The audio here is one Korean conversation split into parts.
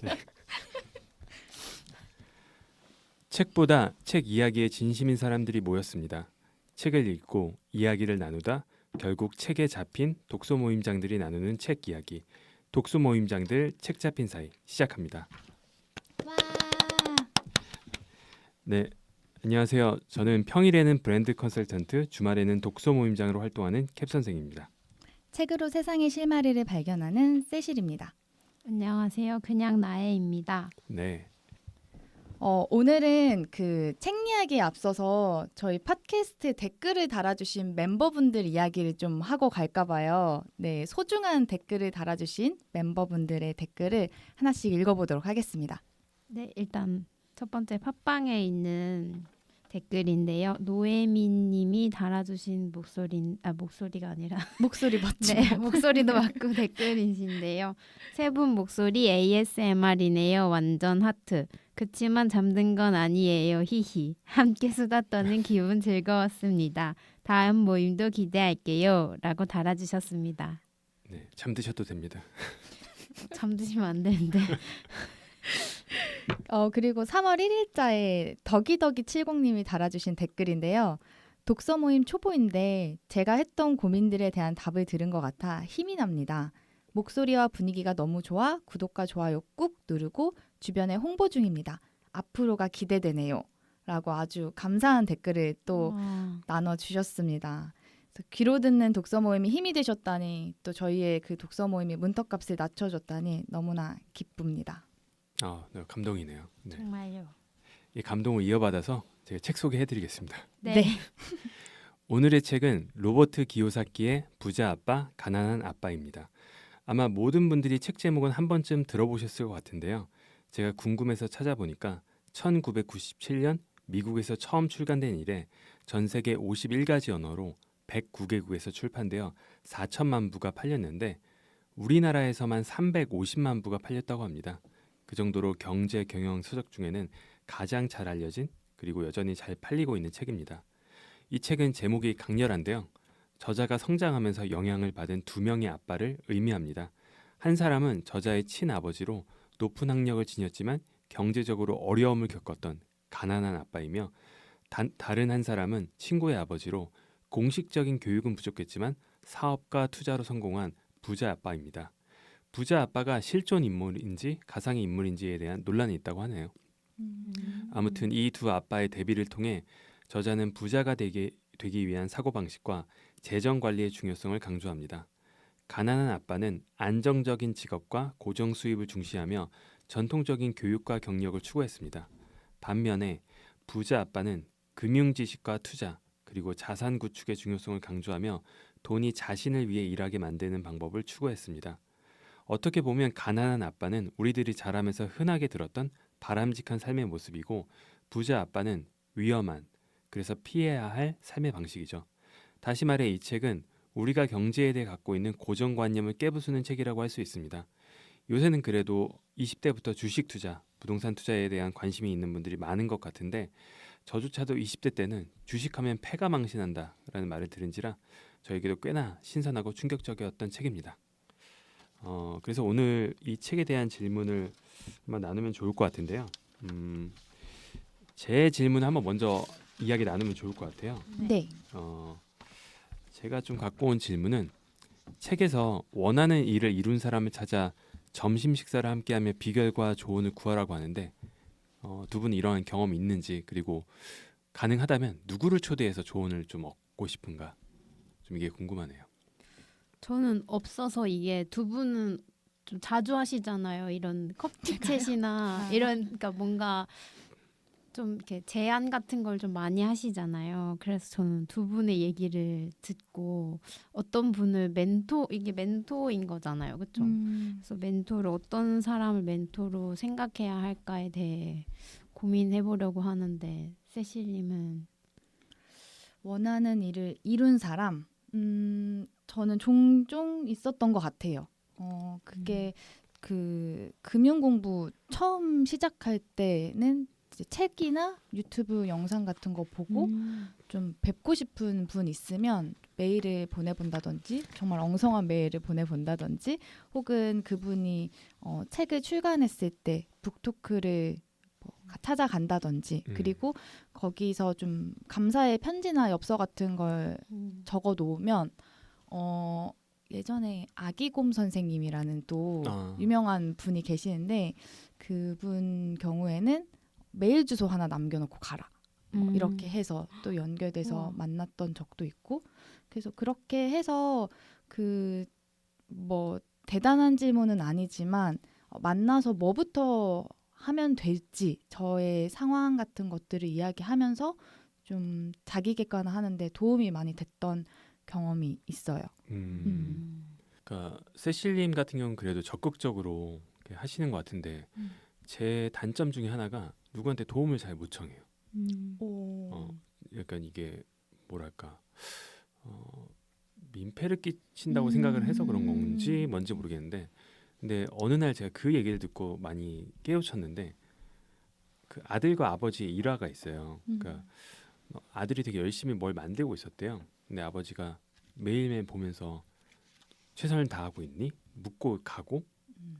네. 책보다 책 이야기에 진심인 사람들이 모였습니다. 책을 읽고 이야기를 나누다 결국 책에 잡힌 독서 모임장들이 나누는 책 이야기. 독서 모임장들 책 잡힌 사이 시작합니다. 와. 네, 안녕하세요. 저는 평일에는 브랜드 컨설턴트, 주말에는 독서 모임장으로 활동하는 캡 선생입니다. 책으로 세상의 실마리를 발견하는 세실입니다. 안녕하세요. 그냥 나혜입니다. 네, 오늘은 그 책 이야기에 앞서서 저희 팟캐스트 댓글을 달아주신 멤버분들 이야기를 좀 하고 갈까 봐요. 네, 소중한 댓글을 달아주신 멤버분들의 댓글을 하나씩 읽어보도록 하겠습니다. 네, 일단 첫 번째 팟빵에 있는 댓글인데요. 노예민님이 달아주신 목소리가 아니라 목소리 멋지고. 네, 목소리도 맞고 댓글이신데요. 세 분 목소리 ASMR이네요. 완전 하트. 그치만 잠든 건 아니에요. 히히. 함께 수다 떠는 기분 즐거웠습니다. 다음 모임도 기대할게요. 라고 달아주셨습니다. 네, 잠드셔도 됩니다. 잠드시면 안 되는데. 그리고 3월 1일자에 덕이덕이70님이 달아주신 댓글인데요. 독서 모임 초보인데 제가 했던 고민들에 대한 답을 들은 것 같아 힘이 납니다. 목소리와 분위기가 너무 좋아 구독과 좋아요 꾹 누르고 주변에 홍보 중입니다. 앞으로가 기대되네요. 라고 아주 감사한 댓글을 또 나눠주셨습니다. 그래서 귀로 듣는 독서 모임이 힘이 되셨다니 또 저희의 그 독서 모임이 문턱값을 낮춰줬다니 너무나 기쁩니다. 네, 감동이네요. 네. 정말요. 이 감동을 이어받아서 제가 책 소개해드리겠습니다. 네. 오늘의 책은 로버트 기요사키의 부자 아빠, 가난한 아빠입니다. 아마 모든 분들이 책 제목은 한 번쯤 들어보셨을 것 같은데요. 제가 궁금해서 찾아보니까 1997년 미국에서 처음 출간된 이래 전 세계 51가지 언어로 109개국에서 출판되어 4천만 부가 팔렸는데 우리나라에서만 350만 부가 팔렸다고 합니다. 그 정도로 경제 경영 서적 중에는 가장 잘 알려진 그리고 여전히 잘 팔리고 있는 책입니다. 이 책은 제목이 강렬한데요. 저자가 성장하면서 영향을 받은 두 명의 아빠를 의미합니다. 한 사람은 저자의 친아버지로 높은 학력을 지녔지만 경제적으로 어려움을 겪었던 가난한 아빠이며 다른 한 사람은 친구의 아버지로 공식적인 교육은 부족했지만 사업과 투자로 성공한 부자 아빠입니다. 부자 아빠가 실존 인물인지 가상의 인물인지에 대한 논란이 있다고 하네요. 아무튼 이 두 아빠의 대비를 통해 저자는 부자가 되기 위한 사고방식과 재정 관리의 중요성을 강조합니다. 가난한 아빠는 안정적인 직업과 고정 수입을 중시하며 전통적인 교육과 경력을 추구했습니다. 반면에 부자 아빠는 금융 지식과 투자 그리고 자산 구축의 중요성을 강조하며 돈이 자신을 위해 일하게 만드는 방법을 추구했습니다. 어떻게 보면 가난한 아빠는 우리들이 자라면서 흔하게 들었던 바람직한 삶의 모습이고 부자 아빠는 위험한, 그래서 피해야 할 삶의 방식이죠. 다시 말해 이 책은 우리가 경제에 대해 갖고 있는 고정관념을 깨부수는 책이라고 할 수 있습니다. 요새는 그래도 20대부터 주식 투자, 부동산 투자에 대한 관심이 있는 분들이 많은 것 같은데 저조차도 20대 때는 주식하면 패가 망신한다라는 말을 들은지라 저에게도 꽤나 신선하고 충격적이었던 책입니다. 그래서 오늘 이 책에 대한 질문을 한번 나누면 좋을 것 같은데요. 제 질문 한번 먼저 이야기 나누면 좋을 것 같아요. 네. 제가 좀 갖고 온 질문은 책에서 원하는 일을 이룬 사람을 찾아 점심 식사를 함께하며 비결과 조언을 구하라고 하는데 두 분 이러한 경험이 있는지 그리고 가능하다면 누구를 초대해서 조언을 좀 얻고 싶은가 좀 이게 궁금하네요. 저는 없어서 이게 두 분은 좀 자주 하시잖아요. 이런 커피챗이나 이런 그러니까 뭔가 좀 이렇게 제안 같은 걸 좀 많이 하시잖아요. 그래서 저는 두 분의 얘기를 듣고 어떤 분을 이게 멘토인 거잖아요. 그렇죠? 그래서 멘토를 어떤 사람을 멘토로 생각해야 할까에 대해 고민해 보려고 하는데 세실님은 원하는 일을 이룬 사람, 저는 종종 있었던 것 같아요. 그게 그 금융 공부 처음 시작할 때는 이제 책이나 유튜브 영상 같은 거 보고 좀 뵙고 싶은 분 있으면 메일을 보내본다든지 정말 엉성한 메일을 보내본다든지 혹은 그분이 책을 출간했을 때 북토크를 뭐 찾아간다든지 그리고 거기서 좀 감사의 편지나 엽서 같은 걸 적어 놓으면 예전에 아기곰 선생님이라는 또 유명한 분이 계시는데 그분 경우에는 메일 주소 하나 남겨놓고 가라 이렇게 해서 또 연결돼서 우와. 만났던 적도 있고 그래서 그렇게 해서 그 뭐 대단한 질문은 아니지만 만나서 뭐부터 하면 될지 저의 상황 같은 것들을 이야기하면서 좀 자기 객관화하는데 도움이 많이 됐던 경험이 있어요. 그러니까 세실님 같은 경우는 그래도 적극적으로 이렇게 하시는 것 같은데 제 단점 중에 하나가 누구한테 도움을 잘 못 청해요. 약간 이게 뭐랄까 민폐를 끼친다고 생각을 해서 그런 건지 뭔지 모르겠는데 근데 어느 날 제가 그 얘기를 듣고 많이 깨우쳤는데 그 아들과 아버지의 일화가 있어요. 그러니까 아들이 되게 열심히 뭘 만들고 있었대요. 근데 아버지가 매일매일 보면서 최선을 다하고 있니? 묻고 가고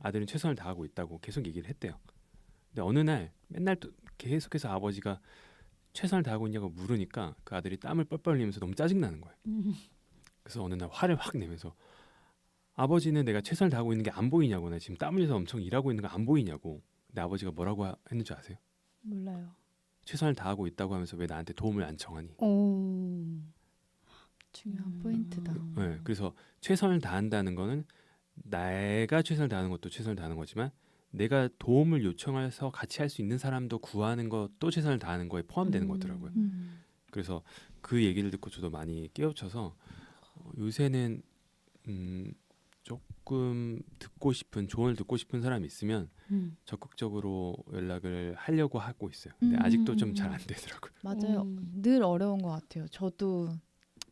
아들은 최선을 다하고 있다고 계속 얘기를 했대요. 근데 어느 날 맨날 또 계속해서 아버지가 최선을 다하고 있냐고 물으니까 그 아들이 땀을 뻘뻘 흘리면서 너무 짜증나는 거예요. 그래서 어느 날 화를 확 내면서 아버지는 내가 최선을 다하고 있는 게 안 보이냐고 나 지금 땀 흘려서 엄청 일하고 있는 거 안 보이냐고 근데 아버지가 뭐라고 했는지 아세요? 몰라요. 최선을 다하고 있다고 하면서 왜 나한테 도움을 안 청하니? 중요한 포인트다. 네, 그래서 최선을 다한다는 거는 내가 최선을 다하는 것도 최선을 다하는 거지만 내가 도움을 요청해서 같이 할 수 있는 사람도 구하는 것도 최선을 다하는 거에 포함되는 거더라고요. 그래서 그 얘기를 듣고 저도 많이 깨우쳐서 요새는 조금 듣고 싶은 조언을 듣고 싶은 사람이 있으면 적극적으로 연락을 하려고 하고 있어요. 근데 아직도 좀 잘 안 되더라고요. 맞아요. 늘 어려운 것 같아요. 저도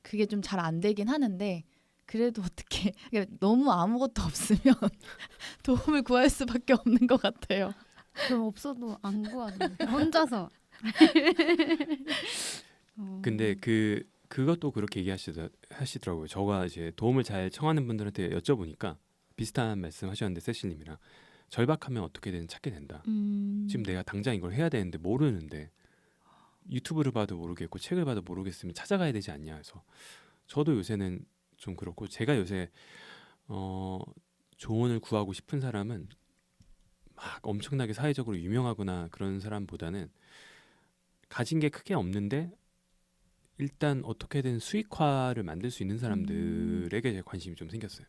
그게 좀 잘 안 되긴 하는데 그래도 어떻게 너무 아무것도 없으면 도움을 구할 수밖에 없는 것 같아요. 그럼 없어도 안 구하는 거예요. 혼자서. 근데 그것도 그렇게 얘기하시더라고요. 저가 이제 도움을 잘 청하는 분들한테 여쭤보니까 비슷한 말씀하셨는데 세실님이랑 절박하면 어떻게든 찾게 된다. 지금 내가 당장 이걸 해야 되는데 모르는데 유튜브를 봐도 모르겠고 책을 봐도 모르겠으면 찾아가야 되지 않냐 해서 저도 요새는 좀 그렇고 제가 요새 조언을 구하고 싶은 사람은 막 엄청나게 사회적으로 유명하거나 그런 사람보다는 가진 게 크게 없는데 일단 어떻게든 수익화를 만들 수 있는 사람들에게 제 관심이 좀 생겼어요.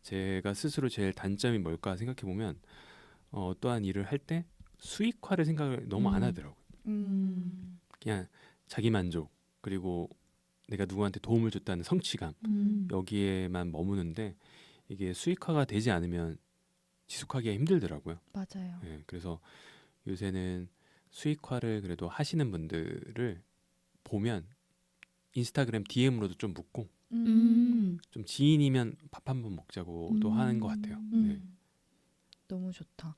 제가 스스로 제일 단점이 뭘까 생각해 보면 어떠한 일을 할 때 수익화를 생각을 너무 안 하더라고요. 그냥 자기 만족 그리고 내가 누구한테 도움을 줬다는 성취감 여기에만 머무는데 이게 수익화가 되지 않으면 지속하기가 힘들더라고요. 맞아요. 네, 그래서 요새는 수익화를 그래도 하시는 분들을 보면 인스타그램 DM으로도 좀 묻고 좀 지인이면 밥 한번 먹자고도 하는 것 같아요. 네. 너무 좋다.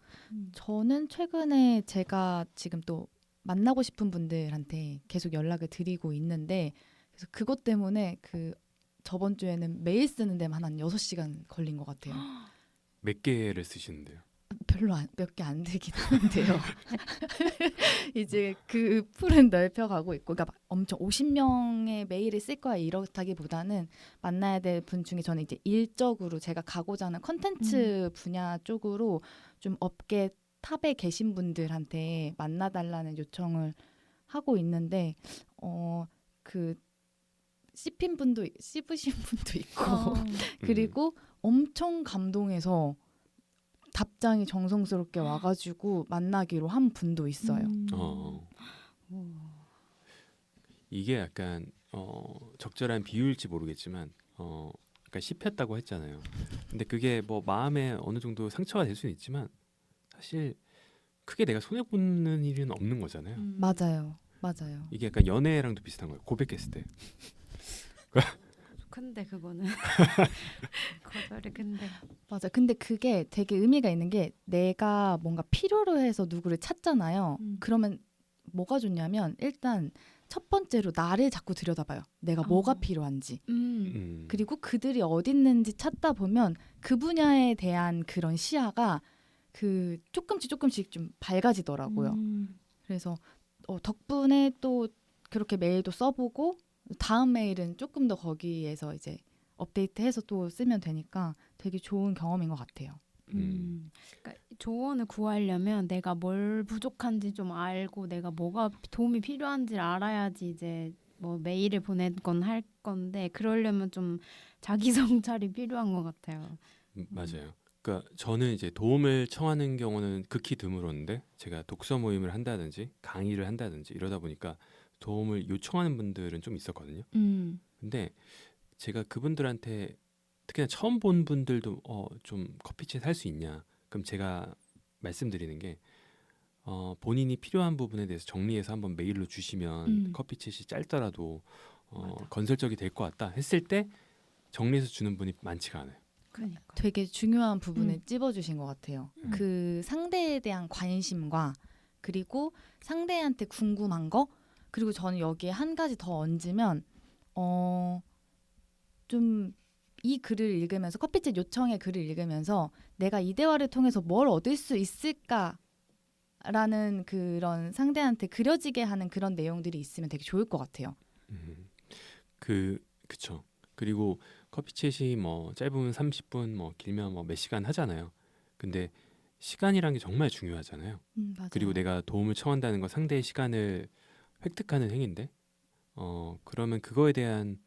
저는 최근에 제가 지금 또 만나고 싶은 분들한테 계속 연락을 드리고 있는데 그래서 그것 때문에 그 저번 주에는 메일 쓰는 데만 한 6시간 걸린 것 같아요. 몇 개를 쓰시는데요? 별로 몇 개 안 되긴 하는데요. 이제 그 풀은 넓혀가고 있고 그러니까 막 엄청 50명의 메일을 쓸 거야 이렇다기보다는 만나야 될 분 중에 저는 이제 일적으로 제가 가고자 하는 컨텐츠 분야 쪽으로 좀 업계 탑에 계신 분들한테 만나달라는 요청을 하고 있는데 그 씹으신 분도 있고 그리고 엄청 감동해서 답장이 정성스럽게 와가지고 만나기로 한 분도 있어요. 이게 약간 적절한 비유일지 모르겠지만 그러니까 씹혔다고 했잖아요. 근데 그게 뭐 마음에 어느 정도 상처가 될 수는 있지만 사실 크게 내가 손해 보는 일은 없는 거잖아요. 맞아요. 이게 약간 연애랑도 비슷한 거예요. 고백했을 때. 근데 그거는 거절이 근데 맞아. 근데 그게 되게 의미가 있는 게 내가 뭔가 필요로 해서 누구를 찾잖아요. 그러면 뭐가 좋냐면 일단 첫 번째로 나를 자꾸 들여다봐요. 내가 뭐가 필요한지. 그리고 그들이 어디 있는지 찾다 보면 그 분야에 대한 그런 시야가 그 조금씩 좀 밝아지더라고요. 그래서 덕분에 또 그렇게 메일도 써보고 다음 메일은 조금 더 거기에서 이제 업데이트해서 또 쓰면 되니까 되게 좋은 경험인 것 같아요. 그러니까 조언을 구하려면 내가 뭘 부족한지 좀 알고 내가 뭐가 도움이 필요한지를 알아야지 이제 뭐 메일을 보내건 할 건데 그러려면 좀 자기 성찰이 필요한 것 같아요. 맞아요. 그러니까 저는 이제 도움을 청하는 경우는 극히 드물었는데 제가 독서 모임을 한다든지 강의를 한다든지 이러다 보니까 도움을 요청하는 분들은 좀 있었거든요. 근데 제가 그분들한테 특히나 처음 본 분들도 좀 커피챗 할 수 있냐? 그럼 제가 말씀드리는 게 본인이 필요한 부분에 대해서 정리해서 한번 메일로 주시면 커피챗이 짧더라도 건설적이 될 것 같다 했을 때 정리해서 주는 분이 많지가 않아요. 그러니까. 되게 중요한 부분을 찝어주신 것 같아요. 음. 그 상대에 대한 관심과 그리고 상대한테 궁금한 거 그리고 저는 여기에 한 가지 더 얹으면 좀 이 글을 읽으면서 커피챗 요청의 글을 읽으면서 내가 이 대화를 통해서 뭘 얻을 수 있을까라는 그런 그려지게 하는 그런 내용들이 있으면 되게 좋을 것 같아요. 그쵸. 그리고 커피챗이 뭐 짧으면 30분, 뭐 길면 뭐 몇 시간 하잖아요. 근데 시간이란 게 정말 중요하잖아요. 맞아요. 그리고 내가 도움을 청한다는 건 상대의 시간을 획득하는 행위인데, 그러면 그거에 대한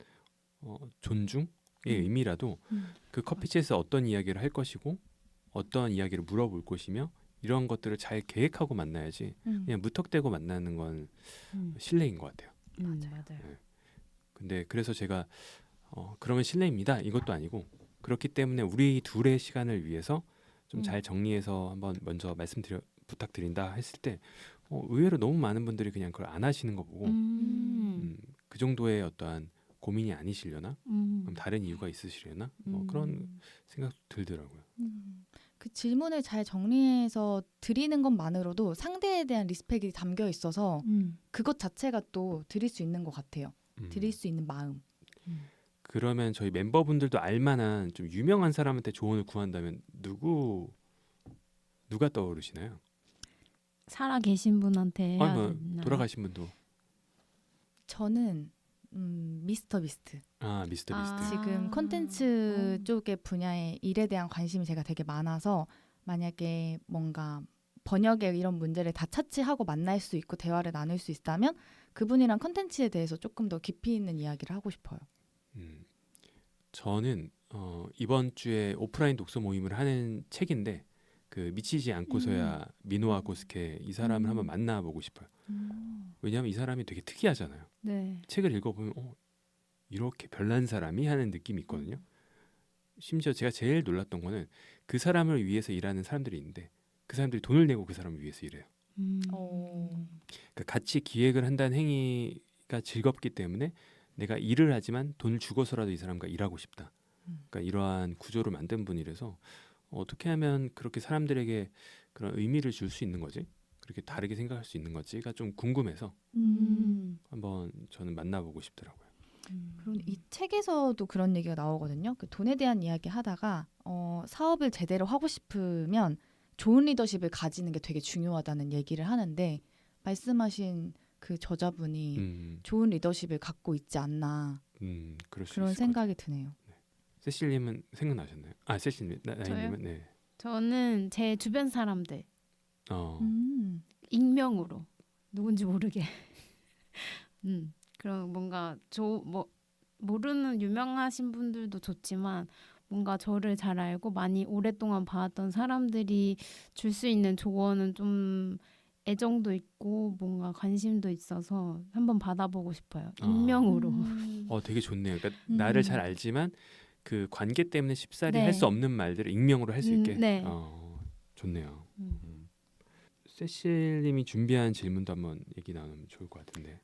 존중의 의미라도 그 커피챗에서 어떤 이야기를 할 것이고, 어떤 이야기를 물어볼 것이며 이런 것들을 잘 계획하고 만나야지 그냥 무턱대고 만나는 건 실례인 것 같아요. 맞아요. 근데 그래서 제가 그러면 실례입니다. 이것도 아니고 그렇기 때문에 우리 둘의 시간을 위해서 좀 잘 정리해서 한번 먼저 부탁드린다 했을 때 의외로 너무 많은 분들이 그냥 그걸 안 하시는 거 보고 그 정도의 어떠한 고민이 아니시려나? 그럼 다른 이유가 있으시려나? 뭐 그런 생각도 들더라고요. 그 질문을 잘 정리해서 드리는 것만으로도 상대에 대한 리스펙이 담겨 있어서 그것 자체가 또 드릴 수 있는 것 같아요. 드릴 수 있는 마음. 그러면 저희 멤버분들도 알만한 좀 유명한 사람한테 조언을 구한다면 누가 떠오르시나요? 살아 계신 분한테 해야 뭐 되나요? 돌아가신 분도. 저는 미스터 비스트. 미스터 비스트. 지금 콘텐츠 쪽의 분야의 일에 대한 관심이 제가 되게 많아서 만약에 뭔가 번역의 이런 문제를 다 차치하고 만날 수 있고 대화를 나눌 수 있다면 그분이랑 콘텐츠에 대해서 조금 더 깊이 있는 이야기를 하고 싶어요. 저는 이번 주에 오프라인 독서 모임을 하는 책인데 그 미치지 않고서야 미노아 고스케 이 사람을 한번 만나보고 싶어요. 왜냐하면 이 사람이 되게 특이하잖아요. 네. 책을 읽어보면 이렇게 별난 사람이 하는 느낌이 있거든요. 심지어 제가 제일 놀랐던 거는 그 사람을 위해서 일하는 사람들이 있는데 그 사람들이 돈을 내고 그 사람을 위해서 일해요. 그러니까 같이 기획을 한다는 행위가 즐겁기 때문에 내가 일을 하지만 돈을 주고서라도 이 사람과 일하고 싶다. 그러니까 이러한 구조를 만든 분이라서 어떻게 하면 그렇게 사람들에게 그런 의미를 줄 수 있는 거지? 그렇게 다르게 생각할 수 있는 거지가 좀 궁금해서 한번 저는 만나보고 싶더라고요. 그럼 이 책에서도 그런 얘기가 나오거든요. 그 돈에 대한 이야기 하다가 사업을 제대로 하고 싶으면 좋은 리더십을 가지는 게 되게 중요하다는 얘기를 하는데 말씀하신 그 저자분이 좋은 리더십을 갖고 있지 않나 그럴 수 그런 있을 생각이 드네요. 세실님은 생각나셨나요? 세실님, 나이님은 네. 저는 제 주변 사람들 익명으로 누군지 모르게 그런 뭔가 모르는 유명하신 분들도 좋지만 뭔가 저를 잘 알고 많이 오랫동안 봐왔던 사람들이 줄 수 있는 조언은 좀 애정도 있고 뭔가 관심도 있어서 한번 받아보고 싶어요. 익명으로. 되게 좋네요. 그러니까 나를 잘 알지만 그 관계 때문에 쉽사리 네. 할 수 없는 말들을 익명으로 할 수 있게. 네. 좋네요. 세실님이 준비한 질문도 한번 얘기 나누면 좋을 것 같은데.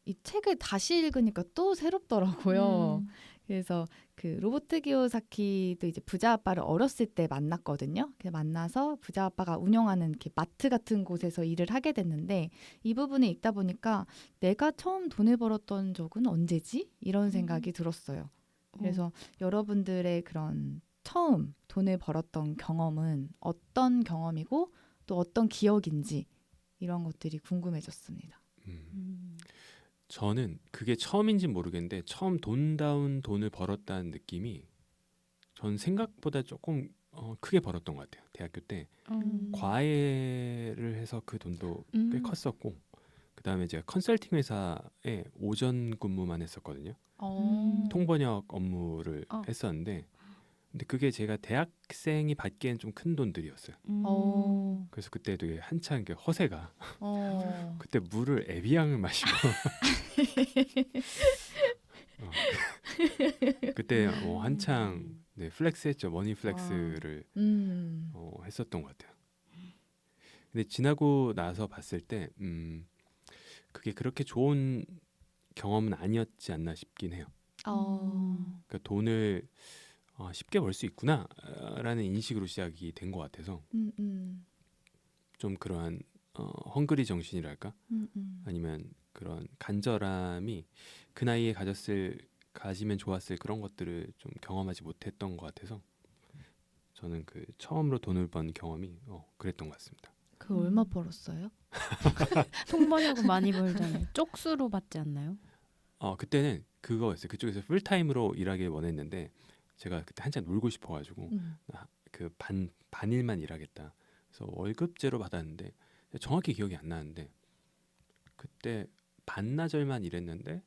이 책을 다시 읽으니까 또 새롭더라고요. 그래서 그 로버트 기요사키도 이제 부자 아빠를 어렸을 때 만났거든요. 그래서 만나서 부자 아빠가 운영하는 이렇게 마트 같은 곳에서 일을 하게 됐는데 이 부분을 읽다 보니까 내가 처음 돈을 벌었던 적은 언제지? 이런 생각이 들었어요. 그래서 여러분들의 그런 처음 돈을 벌었던 경험은 어떤 경험이고 또 어떤 기억인지 이런 것들이 궁금해졌습니다. 저는 그게 처음인지 모르겠는데 처음 돈다운 돈을 벌었다는 느낌이 전 생각보다 조금 크게 벌었던 것 같아요. 대학교 때 과외를 해서 그 돈도 꽤 컸었고 그 다음에 제가 컨설팅 회사에 오전 근무만 했었거든요. 통번역 업무를 했었는데 근데 그게 제가 대학생이 받기엔 좀 큰 돈들이었어요. 그래서 그때 되게 한창 그 허세가 그때 물을 에비앙을 마시고 그때 한창 네, 플렉스했죠. 머니 플렉스를 했었던 것 같아요. 근데 지나고 나서 봤을 때 그게 그렇게 좋은 경험은 아니었지 않나 싶긴 해요. 그러니까 돈을 쉽게 벌 수 있구나라는 인식으로 시작이 된 것 같아서 좀 그러한 헝그리 정신이랄까 아니면 그런 간절함이 그 나이에 가지면 좋았을 그런 것들을 좀 경험하지 못했던 것 같아서 저는 그 처음으로 돈을 번 경험이 그랬던 것 같습니다. 그 얼마 벌었어요? 통번역은 많이 벌잖아요. 쪽수로 받지 않나요? 그때는 그거였어요. 그쪽에서 풀타임으로 일하길 원했는데 제가 그때 한참 놀고 싶어가지고 그 반일만 일하겠다. 그래서 월급제로 받았는데 정확히 기억이 안 나는데 그때 반나절만 일했는데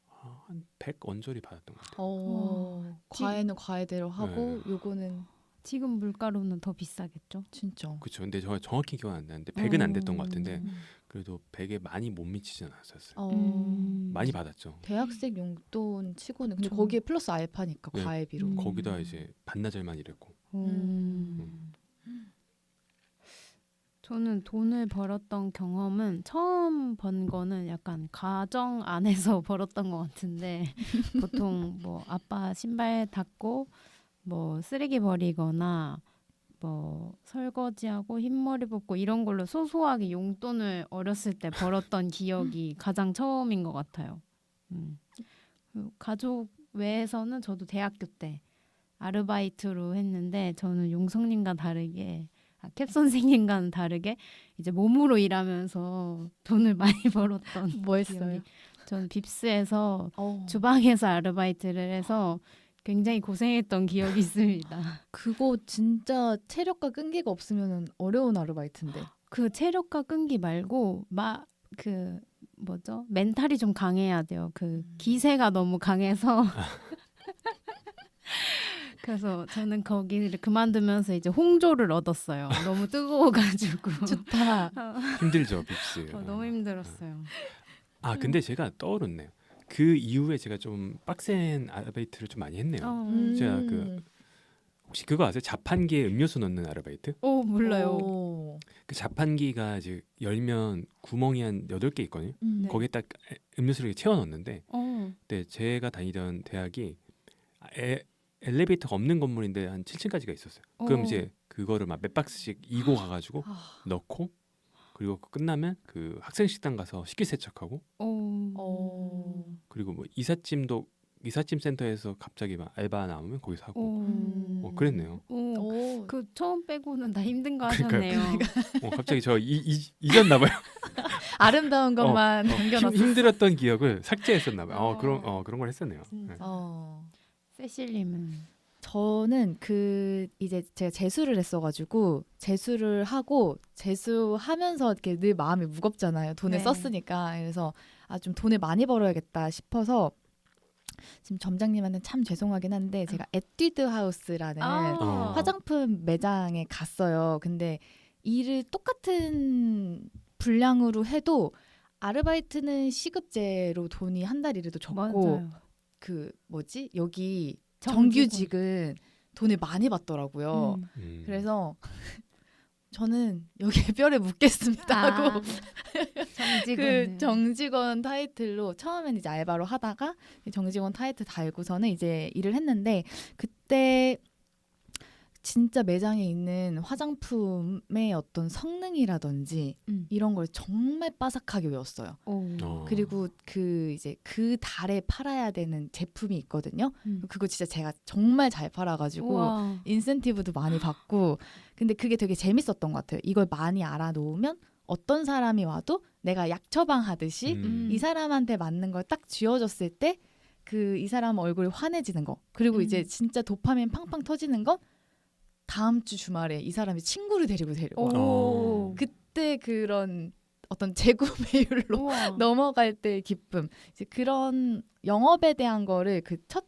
한 100 언저리 받았던 것 같아요. 과외는 과외대로 하고 요거는 지금 물가로는 더 비싸겠죠? 진짜. 그렇죠. 근데 저 정확히 기억 안 나는데 100은 안 됐던 것 같은데 그래도 100에 많이 못 미치진 않았었어요. 많이 받았죠. 대학생 용돈 치고는 근데 그쵸. 거기에 플러스 알파니까 네. 과외비로. 거기다 이제 반나절만 일했고. 저는 돈을 벌었던 경험은 처음 번 거는 약간 가정 안에서 벌었던 것 같은데 보통 뭐 아빠 신발 닦고 뭐 쓰레기 버리거나 뭐 설거지하고 흰머리 뽑고 이런 걸로 소소하게 용돈을 어렸을 때 벌었던 기억이 가장 처음인 것 같아요. 그리고 가족 외에서는 저도 대학교 때 아르바이트로 했는데 저는 용성님과 다르게 캡 선생님과는 다르게 이제 몸으로 일하면서 돈을 많이 벌었던 뭐 했어요? 기억이. 저는 빕스에서 주방에서 아르바이트를 해서 굉장히 고생했던 기억이 있습니다. 그거 진짜 체력과 끈기가 없으면 어려운 아르바이트인데. 그 체력과 끈기 말고 그 뭐죠? 멘탈이 좀 강해야 돼요. 그 기세가 너무 강해서 그래서 저는 거기를 그만두면서 이제 홍조를 얻었어요. 너무 뜨거워가지고 좋다. 힘들죠, 빕스. 너무 힘들었어요. 근데 제가 떠오르네요. 그 이후에 제가 좀 빡센 아르바이트를 좀 많이 했네요. 제가 혹시 그거 아세요? 자판기에 음료수 넣는 아르바이트? 몰라요. 그 자판기가 이제 열면 구멍이 한 8개 있거든요. 네. 거기에 딱 음료수를 채워 넣는데 네. 제가 다니던 대학이 엘리베이터가 없는 건물인데 한 7층까지가 있었어요. 그럼 이제 그거를 막 몇 박스씩 이고 가가지고 넣고 그리고 끝나면 그 학생 식당 가서 식기세척하고 그리고 뭐 이삿짐 센터에서 갑자기 막 알바 나오면 거기서 하고 그랬네요. 그 처음 빼고는 다 힘든 거 그러니까요. 하셨네요. 갑자기 저 잊었나 봐요. 아름다운 것만 남겨놨어. 힘들었던 기억을 삭제했었나 봐요. 그런 걸 했었네요. 네. 세실님은 저는 이제 제가 재수를 했어가지고 재수를 하고 재수하면서 이렇게 늘 마음이 무겁잖아요. 돈을 네. 썼으니까. 그래서 좀 돈을 많이 벌어야겠다 싶어서 지금 점장님한테 참 죄송하긴 한데 제가 에뛰드 하우스라는 화장품 매장에 갔어요. 근데 일을 똑같은 분량으로 해도 아르바이트는 시급제로 돈이 한 달 일해도 적고 맞아요. 여기 정규직은 돈을 많이 받더라고요. 그래서 저는 여기에 뼈를 묻겠습니다 하고 정직원. 그 정직원 타이틀로 처음엔 이제 알바로 하다가 정직원 타이틀 달고서는 이제 일을 했는데 그때 진짜 매장에 있는 화장품의 어떤 성능이라든지 이런 걸 정말 빠삭하게 외웠어요. 그리고 그 이제 그 달에 팔아야 되는 제품이 있거든요. 그거 진짜 제가 정말 잘 팔아가지고 우와. 인센티브도 많이 받고 근데 그게 되게 재밌었던 것 같아요. 이걸 많이 알아놓으면 어떤 사람이 와도 내가 약 처방하듯이 이 사람한테 맞는 걸 딱 쥐어줬을 때 그 이 사람 얼굴이 환해지는 거 그리고 이제 진짜 도파민 팡팡 터지는 건 다음 주 주말에 이 사람이 친구를 데리고 데려와. 오. 그때 그런 어떤 재구매율로 우와. 넘어갈 때의 기쁨 이제 그런 영업에 대한 거를 그 첫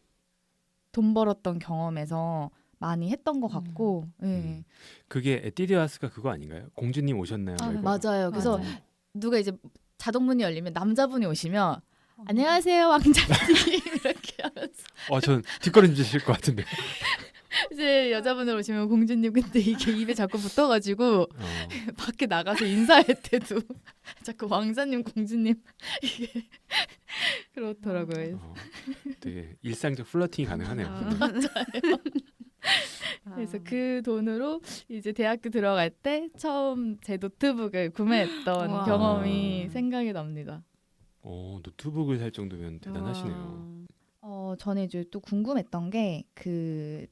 돈 벌었던 경험에서 많이 했던 것 같고 예. 그게 에뛰디아스가 그거 아닌가요? 공주님 오셨나요? 아, 이거? 맞아요. 그래서 맞아요. 누가 이제 자동문이 열리면 남자분이 오시면 안녕하세요 왕자님 이렇게 하면서 전 뒷걸음질 칠 것 같은데. 이제 여자분들 오시면 공주님 근데 이게 입에 자꾸 붙어가지고 밖에 나가서 인사할 때도 자꾸 왕자님 공주님 이게 그렇더라고요. 되게 일상적 플러팅이 가능하네요. 그래서 그 돈으로 이제 대학교 들어갈 때 처음 제 노트북을 구매했던 우와. 경험이 생각이 납니다. 노트북을 살 정도면 대단하시네요. 저는 이제 또 궁금했던 게 그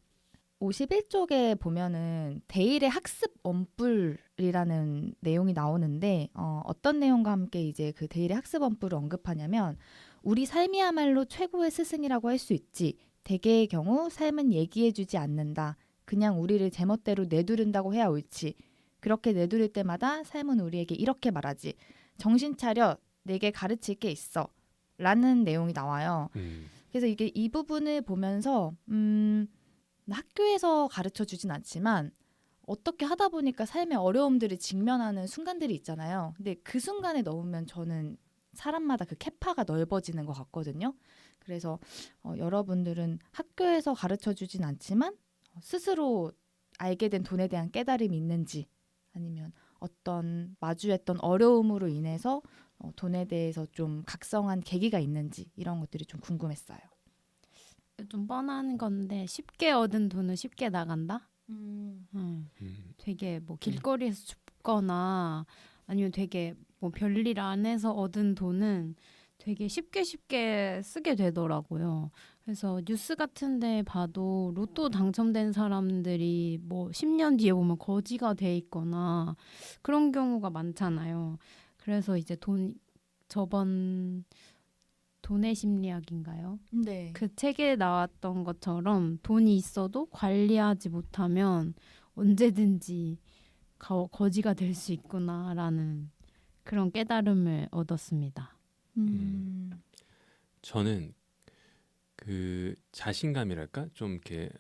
51쪽에 보면은 대일의 학습 원뿔이라는 내용이 나오는데 어떤 내용과 함께 이제 그 대일의 학습 원뿔을 언급하냐면 우리 삶이야말로 최고의 스승이라고 할 수 있지. 대개의 경우 삶은 얘기해주지 않는다. 그냥 우리를 제멋대로 내두른다고 해야 옳지. 그렇게 내두를 때마다 삶은 우리에게 이렇게 말하지. 정신 차려. 내게 가르칠 게 있어. 라는 내용이 나와요. 그래서 이게 이 부분을 보면서 학교에서 가르쳐 주진 않지만 어떻게 하다 보니까 삶의 어려움들을 직면하는 순간들이 있잖아요. 근데 그 순간에 넣으면 저는 사람마다 그 캐파가 넓어지는 것 같거든요. 그래서 여러분들은 학교에서 가르쳐 주진 않지만 스스로 알게 된 돈에 대한 깨달음이 있는지 아니면 어떤 마주했던 어려움으로 인해서 돈에 대해서 좀 각성한 계기가 있는지 이런 것들이 좀 궁금했어요. 좀 뻔한 건데 쉽게 얻은 돈은 쉽게 나간다. 되게 뭐 길거리에서 줍거나 아니면 되게 뭐 별일 안 해서 얻은 돈은 되게 쉽게 쓰게 되더라고요. 그래서 뉴스 같은데 봐도 로또 당첨된 사람들이 뭐 10년 뒤에 보면 거지가 돼 있거나 그런 경우가 많잖아요. 그래서 이제 저번 돈의 심리학인가요? 네. 그 책에 나왔던 것처럼 돈이 있어도 관리하지 못하면 언제든지 거지가 될 수 있구나라는 그런 깨달음을 얻었습니다. 저는 그 자신감이랄까 좀 이렇게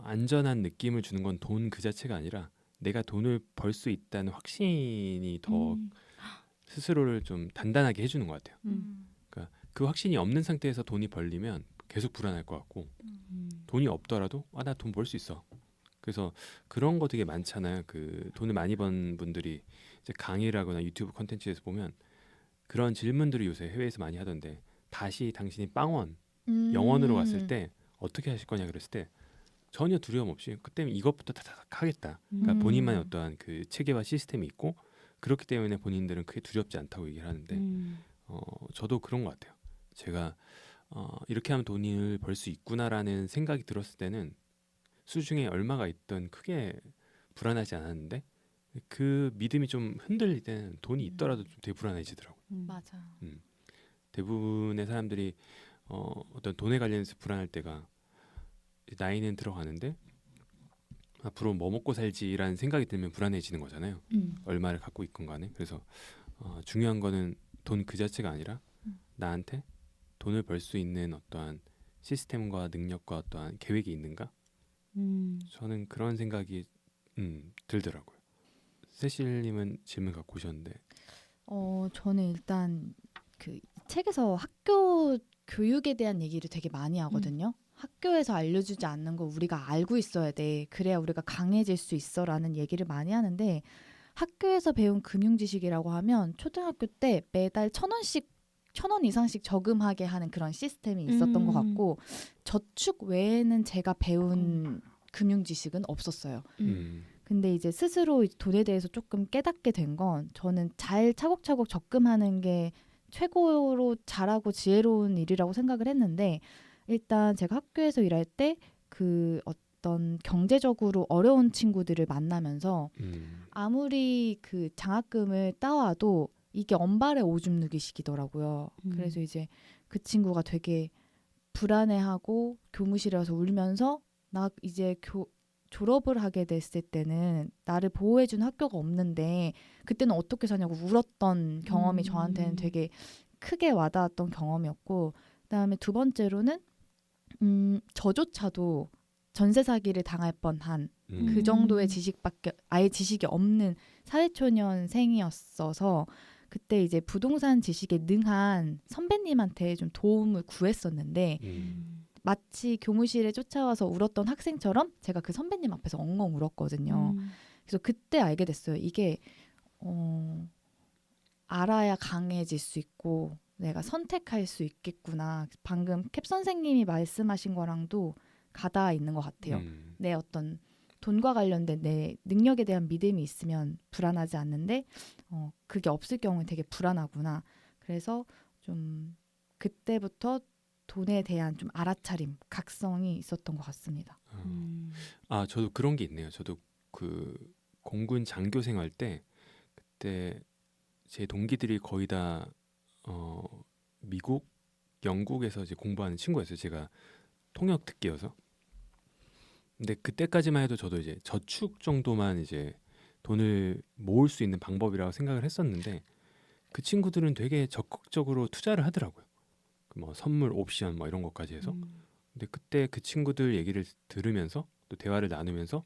안전한 느낌을 주는 건 돈 그 자체가 아니라 내가 돈을 벌 수 있다는 확신이 더 스스로를 좀 단단하게 해주는 것 같아요. 그러니까 그 확신이 없는 상태에서 돈이 벌리면 계속 불안할 것 같고 돈이 없더라도 나 돈 벌 수 있어. 그래서 그런 거 되게 많잖아요. 그 돈을 많이 번 분들이 이제 강의를 하거나 유튜브 콘텐츠에서 보면 그런 질문들을 요새 해외에서 많이 하던데 다시 당신이 빵원 영원으로 왔을 때 어떻게 하실 거냐 그랬을 때 전혀 두려움 없이 그때는 이것부터 다다닥 하겠다. 그러니까 본인만의 어떠한 그 체계와 시스템이 있고 그렇기 때문에 본인들은 크게 두렵지 않다고 얘기를 하는데 저도 그런 것 같아요. 제가 이렇게 하면 돈을 벌 수 있구나라는 생각이 들었을 때는 수중에 얼마가 있든 크게 불안하지 않았는데 그 믿음이 좀 흔들릴 때는 돈이 있더라도 좀 되게 불안해지더라고요. 맞아. 대부분의 사람들이 어떤 돈에 관련해서 불안할 때가 나이는 들어가는데 앞으로 뭐 먹고 살지라는 생각이 들면 불안해지는 거잖아요. 얼마를 갖고 있건 간에. 그래서 중요한 거는 돈 그 자체가 아니라 나한테 돈을 벌 수 있는 어떠한 시스템과 능력과 어떠한 계획이 있는가? 저는 그런 생각이 들더라고요. 세실님은 질문 갖고 오셨는데 저는 일단 그 책에서 학교 교육에 대한 얘기를 되게 많이 하거든요. 학교에서 알려주지 않는 거 우리가 알고 있어야 돼. 그래야 우리가 강해질 수 있어라는 얘기를 많이 하는데 학교에서 배운 금융 지식이라고 하면 초등학교 때 매달 1,000원 이상씩 저금하게 하는 그런 시스템이 있었던 것 같고 저축 외에는 제가 배운 금융 지식은 없었어요. 근데 이제 스스로 돈에 대해서 조금 깨닫게 된 건 저는 잘 차곡차곡 적금하는 게 최고로 잘하고 지혜로운 일이라고 생각을 했는데 일단 제가 학교에서 일할 때 그 어떤 경제적으로 어려운 친구들을 만나면서 아무리 그 장학금을 따와도 이게 엄발의 오줌 누기식이더라고요. 그래서 이제 그 친구가 되게 불안해하고 교무실에 와서 울면서 나 이제 졸업을 하게 됐을 때는 나를 보호해준 학교가 없는데 그때는 어떻게 사냐고 울었던 경험이 저한테는 되게 크게 와닿았던 경험이었고 그다음에 두 번째로는 저조차도 전세 사기를 당할 뻔한 그 정도의 지식밖에 아예 지식이 없는 사회초년생이었어서 그때 이제 부동산 지식에 능한 선배님한테 좀 도움을 구했었는데 마치 교무실에 쫓아와서 울었던 학생처럼 제가 그 선배님 앞에서 엉엉 울었거든요. 그래서 그때 알게 됐어요. 이게 알아야 강해질 수 있고 내가 선택할 수 있겠구나. 방금 캡 선생님이 말씀하신 거랑도 가닿아 있는 것 같아요. 내 어떤 돈과 관련된 내 능력에 대한 믿음이 있으면 불안하지 않는데 그게 없을 경우는 되게 불안하구나. 그래서 좀 그때부터 돈에 대한 좀 알아차림, 각성이 있었던 것 같습니다. 아, 저도 그런 게 있네요. 저도 그 공군 장교 생활 때 그때 제 동기들이 거의 다 미국, 영국에서 이제 공부하는 친구였어요. 제가 통역 특기여서. 근데 그때까지만 해도 저도 이제 저축 정도만 이제 돈을 모을 수 있는 방법이라고 생각을 했었는데 그 친구들은 되게 적극적으로 투자를 하더라고요. 뭐 선물, 옵션 뭐 이런 것까지 해서. 근데 그때 그 친구들 얘기를 들으면서 또 대화를 나누면서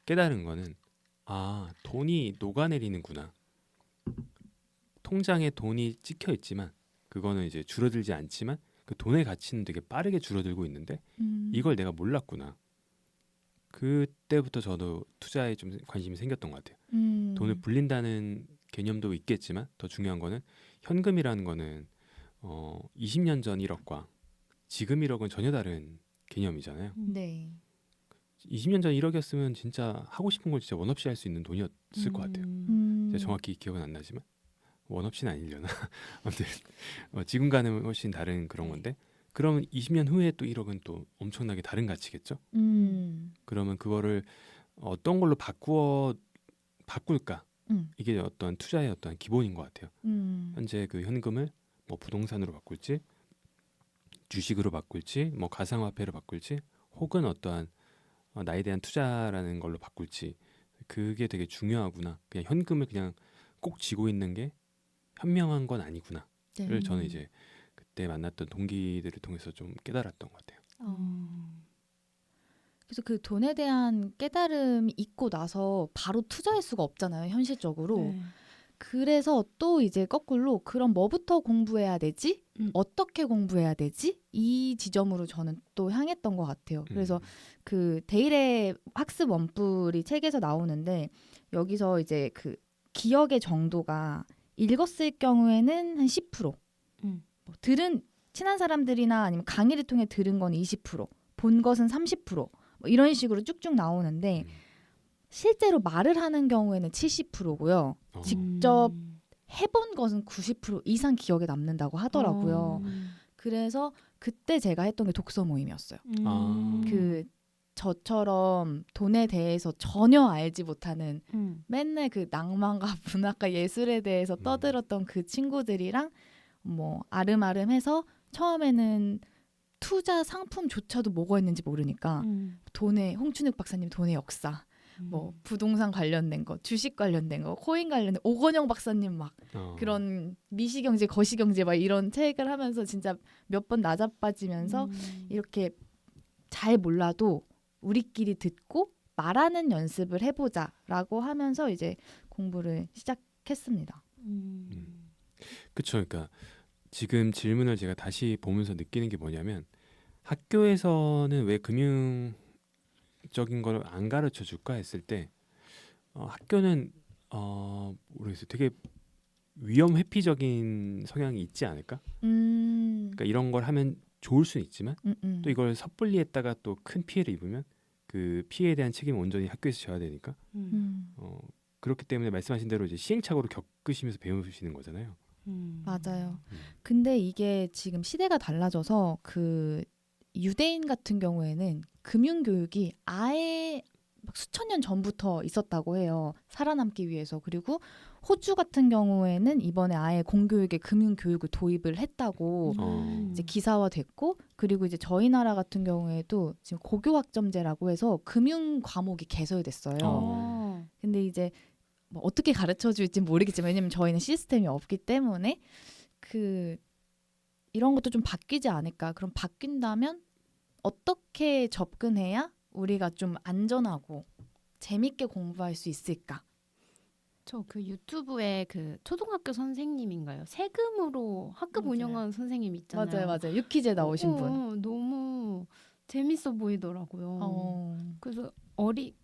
깨달은 거는 아, 돈이 녹아내리는구나. 통장에 돈이 찍혀 있지만 그거는 이제 줄어들지 않지만 그 돈의 가치는 되게 빠르게 줄어들고 있는데 이걸 내가 몰랐구나. 그때부터 저도 투자에 좀 관심이 생겼던 것 같아요. 돈을 불린다는 개념도 있겠지만 더 중요한 거는 현금이라는 거는 20년 전 1억과 지금 1억은 전혀 다른 개념이잖아요. 네. 20년 전 1억이었으면 진짜 하고 싶은 걸 진짜 원 없이 할 수 있는 돈이었을 것 같아요. 제가 정확히 기억은 안 나지만 원 없이는 아니려나. 아무튼 지금과는 훨씬 다른 그런 건데 그러면 20년 후에 또 1억은 또 엄청나게 다른 가치겠죠. 그러면 그거를 어떤 걸로 바꿀까? 이게 어떤 투자의 어떤 기본인 것 같아요. 현재 그 현금을 뭐 부동산으로 바꿀지, 주식으로 바꿀지, 뭐 가상화폐로 바꿀지, 혹은 어떠한 나에 대한 투자라는 걸로 바꿀지 그게 되게 중요하구나. 그냥 현금을 그냥 꼭 쥐고 있는 게 현명한 건 아니구나를 네. 저는 이제 그때 만났던 동기들을 통해서 좀 깨달았던 것 같아요. 그래서 그 돈에 대한 깨달음이 있고 나서 바로 투자할 수가 없잖아요, 현실적으로. 네. 그래서 또 이제 거꾸로 그럼 뭐부터 공부해야 되지? 어떻게 공부해야 되지? 이 지점으로 저는 또 향했던 것 같아요. 그래서 그 데일의 학습 원뿔이 책에서 나오는데 여기서 이제 그 기억의 정도가 읽었을 경우에는 한 10%, 뭐 들은 친한 사람들이나 아니면 강의를 통해 들은 건 20%, 본 것은 30%, 뭐 이런 식으로 쭉쭉 나오는데 실제로 말을 하는 경우에는 70%고요. 직접 해본 것은 90% 이상 기억에 남는다고 하더라고요. 그래서 그때 제가 했던 게 독서 모임이었어요. 그 저처럼 돈에 대해서 전혀 알지 못하는 맨날 그 낭만과 문학과 예술에 대해서 떠들었던 그 친구들이랑 뭐 아름아름해서 처음에는 투자 상품조차도 뭐가 있는지 모르니까 돈의 홍춘욱 박사님 돈의 역사 뭐 부동산 관련된 거, 주식 관련된 거, 코인 관련된 오건영 박사님 막 그런 미시경제, 거시경제 막 이런 책을 하면서 진짜 몇 번 나자빠지면서 이렇게 잘 몰라도 우리끼리 듣고 말하는 연습을 해보자라고 하면서 이제 공부를 시작했습니다. 그렇죠. 그러니까 지금 질문을 제가 다시 보면서 느끼는 게 뭐냐면 학교에서는 왜 금융적인 걸 안 가르쳐 줄까 했을 때 학교는 모르겠어요. 되게 위험 회피적인 성향이 있지 않을까? 그러니까 이런 걸 하면 좋을 수는 있지만 또 이걸 섣불리 했다가 또 큰 피해를 입으면 그 피해에 대한 책임은 온전히 학교에서 져야 되니까 그렇기 때문에 말씀하신 대로 이제 시행착오를 겪으시면서 배우시는 거잖아요. 맞아요. 음. 근데 이게 지금 시대가 달라져서 그 유대인 같은 경우에는 금융 교육이 아예 막 수천 년 전부터 있었다고 해요. 살아남기 위해서. 그리고 호주 같은 경우에는 이번에 아예 공교육에 금융 교육을 도입을 했다고 이제 기사화됐고, 그리고 이제 저희 나라 같은 경우에도 지금 고교학점제라고 해서 금융 과목이 개설됐어요. 근데 이제 뭐 어떻게 가르쳐 줄지 모르겠지만, 왜냐면 저희는 시스템이 없기 때문에 그 이런 것도 좀 바뀌지 않을까. 그럼 바뀐다면 어떻게 접근해야 우리가 좀 안전하고 재밌게 공부할 수 있을까? 저 그 유튜브에 그 초등학교 선생님인가요? 세금으로 학급 맞아요. 운영하는 선생님 있잖아요. 맞아요. 유퀴즈에 나오신 분. 너무 재밌어 보이더라고요. 그래서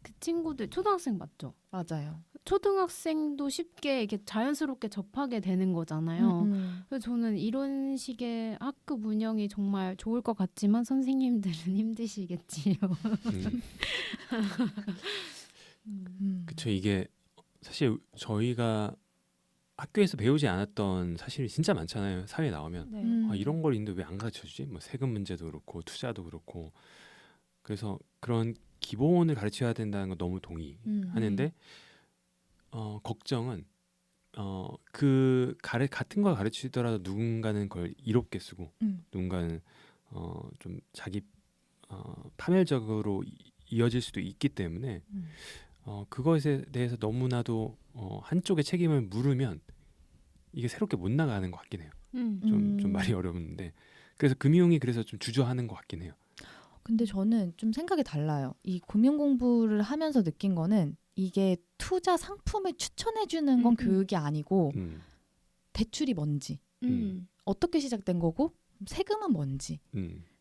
그 친구들 초등학생 맞죠? 맞아요. 초등학생도 쉽게 이렇게 자연스럽게 접하게 되는 거잖아요. 그래서 저는 이런 식의 학급 운영이 정말 좋을 것 같지만 선생님들은 힘드시겠지요. 그쵸. 이게 사실 저희가 학교에서 배우지 않았던 사실이 진짜 많잖아요. 사회에 나오면 네. 이런 걸 있는데 왜 안 가르쳐 주지? 뭐 세금 문제도 그렇고 투자도 그렇고. 그래서 그런 기본을 가르쳐야 된다는 건 너무 동의하는데 걱정은 같은 걸 가르치더라도 누군가는 그걸 이롭게 쓰고 누군가는 좀 자기 파멸적으로 이어질 수도 있기 때문에 그것에 대해서 너무나도 한쪽의 책임을 물으면 이게 새롭게 못 나가는 것 같긴 해요. 좀 말이 어려운데 그래서 금융이 그래서 좀 주저하는 것 같긴 해요. 근데 저는 좀 생각이 달라요. 이 금융 공부를 하면서 느낀 거는 이게 투자 상품을 추천해 주는 건 교육이 아니고 대출이 뭔지, 어떻게 시작된 거고, 세금은 뭔지,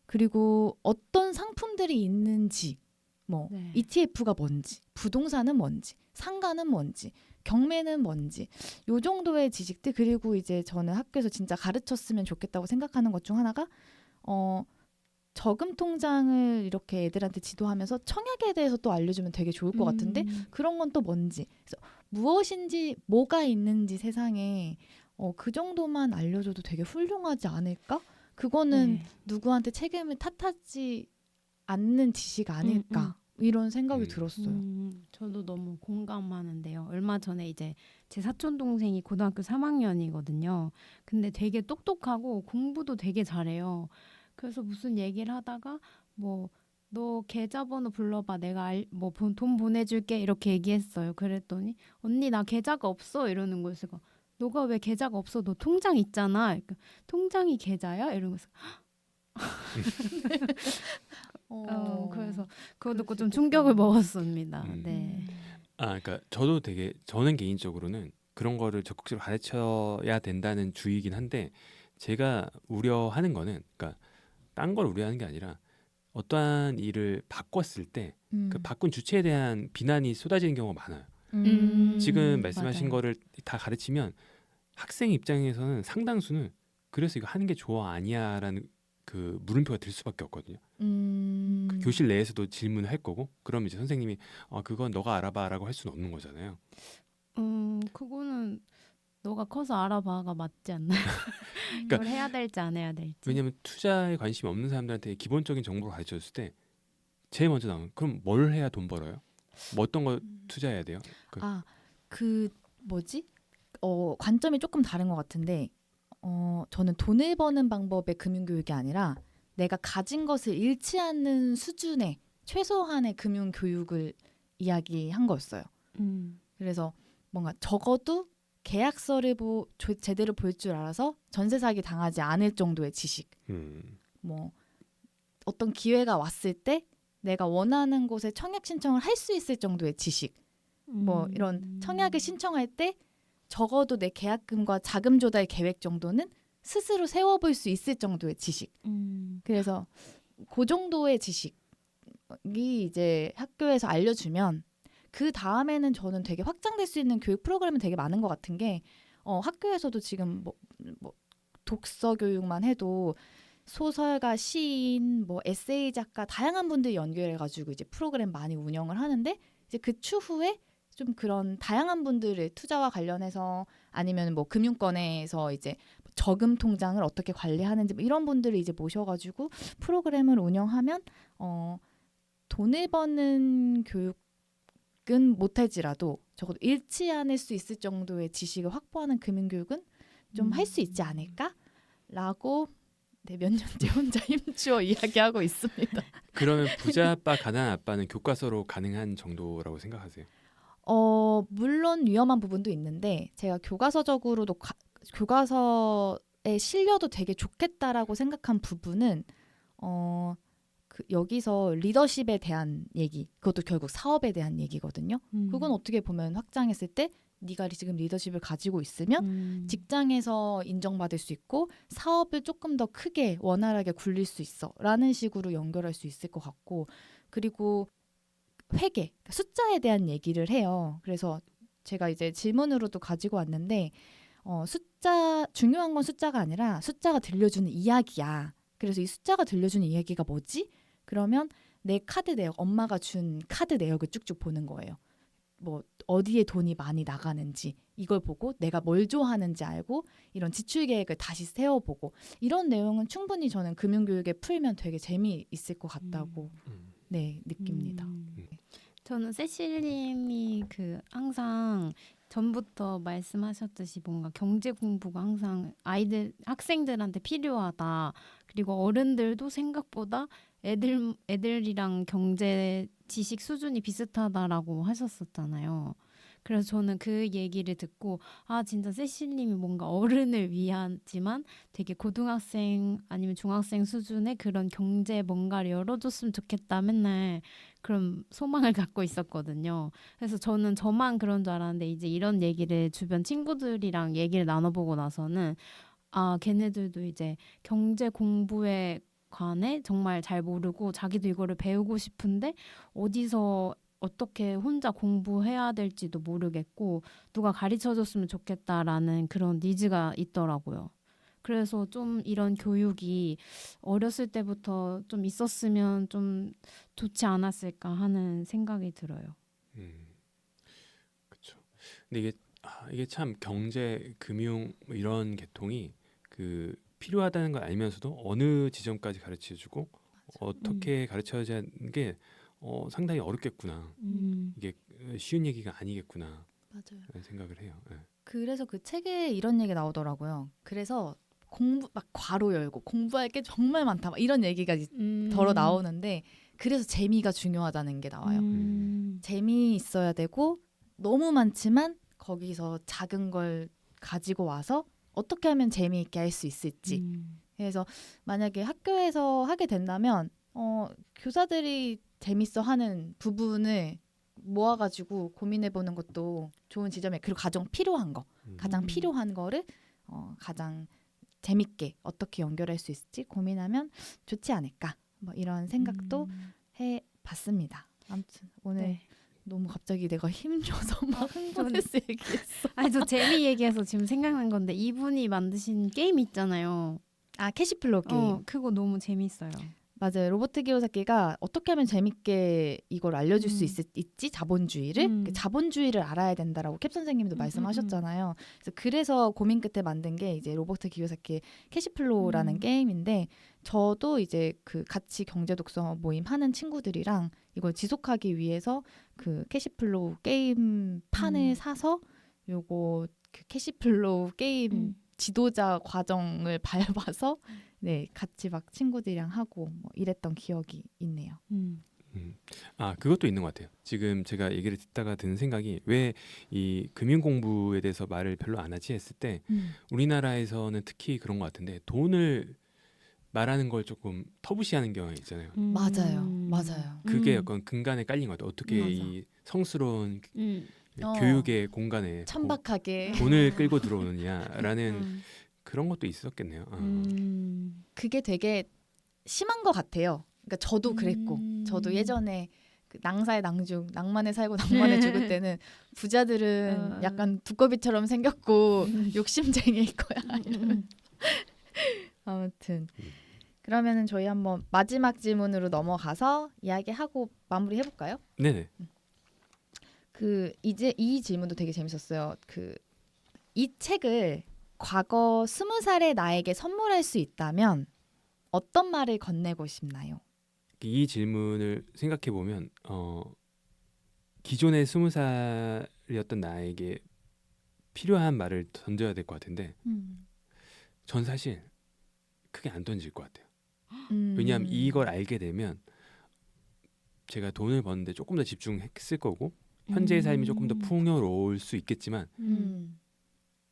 그리고 어떤 상품들이 있는지, 뭐 네. ETF가 뭔지, 부동산은 뭔지, 상가는 뭔지, 경매는 뭔지, 요 정도의 지식들. 그리고 이제 저는 학교에서 진짜 가르쳤으면 좋겠다고 생각하는 것 중 하나가 저금 통장을 이렇게 애들한테 지도하면서 청약에 대해서 또 알려주면 되게 좋을 것 같은데 그런 건 또 뭔지, 그래서 무엇인지 뭐가 있는지 세상에 그 정도만 알려줘도 되게 훌륭하지 않을까? 그거는 누구한테 책임을 탓하지 않는 지식 아닐까? 이런 생각이 들었어요. 저도 너무 공감하는데요. 얼마 전에 이제 제 사촌 동생이 고등학교 3학년이거든요. 근데 되게 똑똑하고 공부도 되게 잘해요. 그래서 무슨 얘기를 하다가 뭐 너 계좌번호 불러봐. 내가 뭐 돈 보내줄게 이렇게 얘기했어요. 그랬더니 언니 나 계좌가 없어 이러는 거예요. 그래서 너가 왜 계좌가 없어? 너 통장 있잖아. 그러니까, 통장이 계좌야? 이러면서 그래서 그거 듣고 좀 충격을 먹었습니다. 네. 그러니까 저는 개인적으로는 그런 거를 적극적으로 가르쳐야 된다는 주의이긴 한데 제가 우려하는 거는 그러니까 딴 걸 우려하는 게 아니라 어떠한 일을 바꿨을 때 그 바꾼 주체에 대한 비난이 쏟아지는 경우가 많아요. 지금 말씀하신 맞아요. 거를 다 가르치면 학생 입장에서는 상당수는 그래서 이거 하는 게 좋아 아니야라는 그 물음표가 들 수밖에 없거든요. 그 교실 내에서도 질문을 할 거고 그럼 이제 선생님이 그건 너가 알아봐라고 할 수는 없는 거잖아요. 그거는 너가 커서 알아봐가 맞지 않나요? 그러니까 뭘 해야 될지 안 해야 될지. 왜냐하면 투자에 관심이 없는 사람들한테 기본적인 정보를 가르쳐줬을 때 제일 먼저 나오는 그럼 뭘 해야 돈 벌어요? 뭐 어떤 거 투자해야 돼요? 관점이 조금 다른 것 같은데 저는 돈을 버는 방법의 금융교육이 아니라 내가 가진 것을 잃지 않는 수준의 최소한의 금융교육을 이야기한 거였어요. 그래서 뭔가 적어도 계약서를 제대로 볼 줄 알아서 전세 사기 당하지 않을 정도의 지식, 뭐 어떤 기회가 왔을 때 내가 원하는 곳에 청약 신청을 할 수 있을 정도의 지식, 뭐 이런 청약을 신청할 때 적어도 내 계약금과 자금 조달 계획 정도는 스스로 세워볼 수 있을 정도의 지식. 그래서 그 정도의 지식이 이제 학교에서 알려주면 그 다음에는 저는 되게 확장될 수 있는 교육 프로그램은 되게 많은 것 같은 게 학교에서도 지금 뭐 독서 교육만 해도 소설가, 시인, 뭐 에세이 작가 다양한 분들 연결해가지고 이제 프로그램 많이 운영을 하는데 이제 그 추후에 좀 그런 다양한 분들의 투자와 관련해서 아니면 뭐 금융권에서 이제 저금 통장을 어떻게 관리하는지 뭐 이런 분들을 이제 모셔가지고 프로그램을 운영하면 돈을 버는 교육은 못할지라도 적어도 잃지 않을 수 있을 정도의 지식을 확보하는 금융교육은 좀 할 수 있지 않을까라고 몇 년째 혼자 힘주어 이야기하고 있습니다. 그러면 부자 아빠, 가난한 아빠는 교과서로 가능한 정도라고 생각하세요? 물론 위험한 부분도 있는데 제가 교과서적으로도 교과서에 실려도 되게 좋겠다라고 생각한 부분은 여기서 리더십에 대한 얘기, 그것도 결국 사업에 대한 얘기거든요. 그건 어떻게 보면 확장했을 때 네가 지금 리더십을 가지고 있으면 직장에서 인정받을 수 있고 사업을 조금 더 크게 원활하게 굴릴 수 있어 라는 식으로 연결할 수 있을 것 같고, 그리고 회계, 숫자에 대한 얘기를 해요. 그래서 제가 이제 질문으로도 가지고 왔는데 중요한 건 숫자가 아니라 숫자가 들려주는 이야기야. 그래서 이 숫자가 들려주는 이야기가 뭐지? 그러면 내 카드 내역, 엄마가 준 카드 내역을 쭉쭉 보는 거예요. 뭐 어디에 돈이 많이 나가는지 이걸 보고 내가 뭘 좋아하는지 알고 이런 지출 계획을 다시 세워보고 이런 내용은 충분히 저는 금융교육에 풀면 되게 재미있을 것 같다고 네 느낍니다. 저는 세실님이 항상 전부터 말씀하셨듯이 뭔가 경제 공부가 항상 학생들한테 필요하다. 그리고 어른들도 생각보다 애들이랑 경제 지식 수준이 비슷하다라고 하셨었잖아요. 그래서 저는 그 얘기를 듣고 진짜 세실님이 뭔가 어른을 위하지만 되게 고등학생 아니면 중학생 수준의 그런 경제 뭔가를 열어줬으면 좋겠다 맨날 그런 소망을 갖고 있었거든요. 그래서 저만 그런 줄 알았는데 이제 이런 얘기를 주변 친구들이랑 얘기를 나눠보고 나서는 걔네들도 이제 경제 공부에 관해 정말 잘 모르고 자기도 이거를 배우고 싶은데 어디서 어떻게 혼자 공부해야 될지도 모르겠고 누가 가르쳐줬으면 좋겠다라는 그런 니즈가 있더라고요. 그래서 좀 이런 교육이 어렸을 때부터 좀 있었으면 좀 좋지 않았을까 하는 생각이 들어요. 그렇죠. 근데 이게 참 경제, 금융 뭐 이런 계통이 필요하다는 걸 알면서도 어느 지점까지 가르쳐주고 어떻게 가르쳐야 하는 게 상당히 어렵겠구나. 이게 쉬운 얘기가 아니겠구나. 맞아요. 라는 생각을 해요. 네. 그래서 그 책에 이런 얘기 나오더라고요. 그래서 공부 막 괄호 열고 공부할 게 정말 많다 막 이런 얘기가 덜어 나오는데 그래서 재미가 중요하다는 게 나와요. 재미있어야 되고 너무 많지만 거기서 작은 걸 가지고 와서 어떻게 하면 재미있게 할 수 있을지. 그래서 만약에 학교에서 하게 된다면 교사들이 재밌어 하는 부분을 모아가지고 고민해보는 것도 좋은 지점이에요. 그리고 가장 필요한 거를 가장 재밌게 어떻게 연결할 수 있을지 고민하면 좋지 않을까. 뭐 이런 생각도 해봤습니다. 아무튼 오늘 너무 갑자기 내가 힘줘서 막 흥분해서 얘기했어. 저 재미 얘기해서 지금 생각난 건데 이분이 만드신 게임 있잖아요. 캐시플로우 게임. 그거 너무 재밌어요. 맞아요. 로버트 기요사키가 어떻게 하면 재밌게 이걸 알려줄 수 있지? 자본주의를? 그 자본주의를 알아야 된다라고 캡 선생님도 말씀하셨잖아요. 그래서 고민 끝에 만든 게 이제 로버트 기요사키의 캐시플로우라는 게임인데 저도 이제 같이 경제 독서 모임 하는 친구들이랑 이걸 지속하기 위해서 캐시플로우 게임 판을 사서 요거 캐시플로우 게임 지도자 과정을 밟아서 네 같이 막 친구들이랑 하고 뭐 이랬던 기억이 있네요. 그것도 있는 것 같아요. 지금 제가 얘기를 듣다가 드는 생각이 왜 이 금융 공부에 대해서 말을 별로 안 하지 했을 때 우리나라에서는 특히 그런 것 같은데 돈을 말하는 걸 조금 터부시하는 경우가 있잖아요. 맞아요. 그게 약간 근간에 깔린 것 같아요. 어떻게 맞아. 이 성스러운 교육의 공간에 천박하게 돈을 끌고 들어오느냐라는 그런 것도 있었겠네요. 그게 되게 심한 것 같아요. 그러니까 저도 그랬고, 저도 예전에 그 낭사의 낭중, 낭만에 살고 낭만에 죽을 때는 부자들은 약간 두꺼비처럼 생겼고 욕심쟁이일 거야. 이러면. 아무튼 그러면은 저희 한번 마지막 질문으로 넘어가서 이야기하고 마무리해 볼까요? 네네. 그 이제 이 질문도 되게 재밌었어요. 그 이 책을 과거 20살의 나에게 선물할 수 있다면 어떤 말을 건네고 싶나요? 이 질문을 생각해 보면 기존의 20살이었던 나에게 필요한 말을 던져야 될 것 같은데 전 사실 크게 안 던질 것 같아요. 왜냐하면 이걸 알게 되면 제가 돈을 버는데 조금 더 집중했을 거고 현재의 삶이 조금 더 풍요로울 수 있겠지만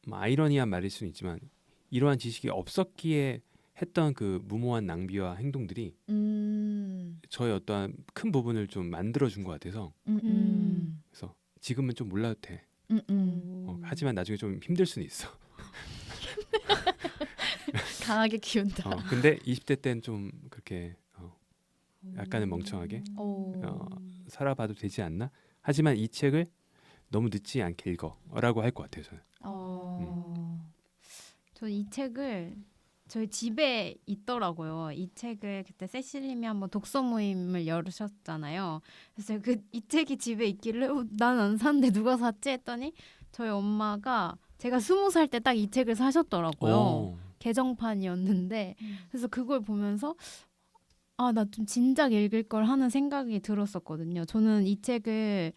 뭐 아이러니한 말일 수는 있지만 이러한 지식이 없었기에 했던 그 무모한 낭비와 행동들이 저의 어떠한 큰 부분을 좀 만들어준 것 같아서 그래서 지금은 좀 몰라도 돼. 하지만 나중에 좀 힘들 수는 있어. 강하게 키운다. 근데 20대 때는 좀 그렇게 약간은 멍청하게 살아봐도 되지 않나? 하지만 이 책을 너무 늦지 않게 읽어라고 할 것 같아요. 저는. 저 이 책을 저희 집에 있더라고요. 이 책을 그때 세실님이 한번 독서 모임을 열으셨잖아요. 그래서 이 책이 집에 있길래 난 안 샀는데 누가 샀지 했더니 저희 엄마가 제가 20살 때 딱 이 책을 사셨더라고요. 개정판이었는데 그래서 그걸 보면서 나 좀 진작 읽을 걸 하는 생각이 들었었거든요. 저는 이 책을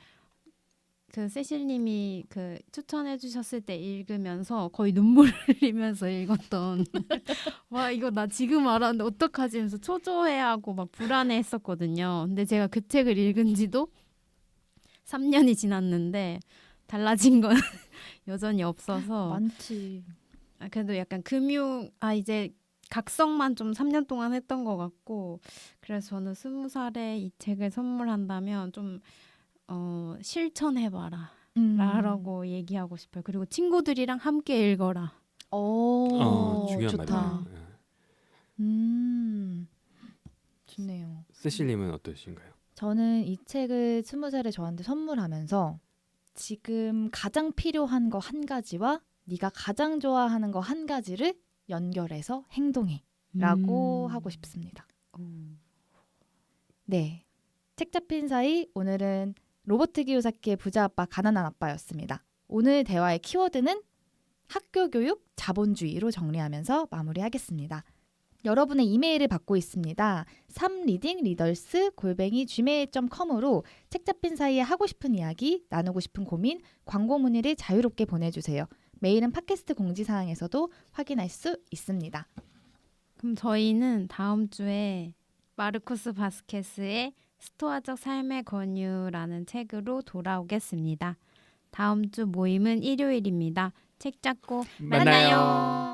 그 세실님이 그 추천해 주셨을 때 읽으면서 거의 눈물 흘리면서 읽었던 와 이거 나 지금 알았는데 어떡하지 하면서 초조해하고 막 불안해했었거든요. 근데 제가 그 책을 읽은 지도 3년이 지났는데 달라진 건 여전히 없어서 많지. 그래도 약간 이제 각성만 좀 3년 동안 했던 것 같고 그래서 저는 20살에 이 책을 선물한다면 좀 실천해봐라 라고 얘기하고 싶어요. 그리고 친구들이랑 함께 읽어라. 중요한 좋다. 말이에요. 좋네요. 세실님은 어떠신가요? 저는 이 책을 20살에 저한테 선물하면서 지금 가장 필요한 거 한 가지와 네가 가장 좋아하는 거 한 가지를 연결해서 행동해 라고 하고 싶습니다. 네, 책 잡힌 사이 오늘은 로버트 기요사키의 부자 아빠 가난한 아빠였습니다. 오늘 대화의 키워드는 학교 교육 자본주의로 정리하면서 마무리하겠습니다. 여러분의 이메일을 받고 있습니다. 3readingreaders@gmail.com으로 책 잡힌 사이에 하고 싶은 이야기, 나누고 싶은 고민, 광고 문의를 자유롭게 보내주세요. 메일은 팟캐스트 공지사항에서도 확인할 수 있습니다. 그럼 저희는 다음 주에 마르코스 바스케스의 스토아적 삶의 권유라는 책으로 돌아오겠습니다. 다음 주 모임은 일요일입니다. 책 잡고 만나요.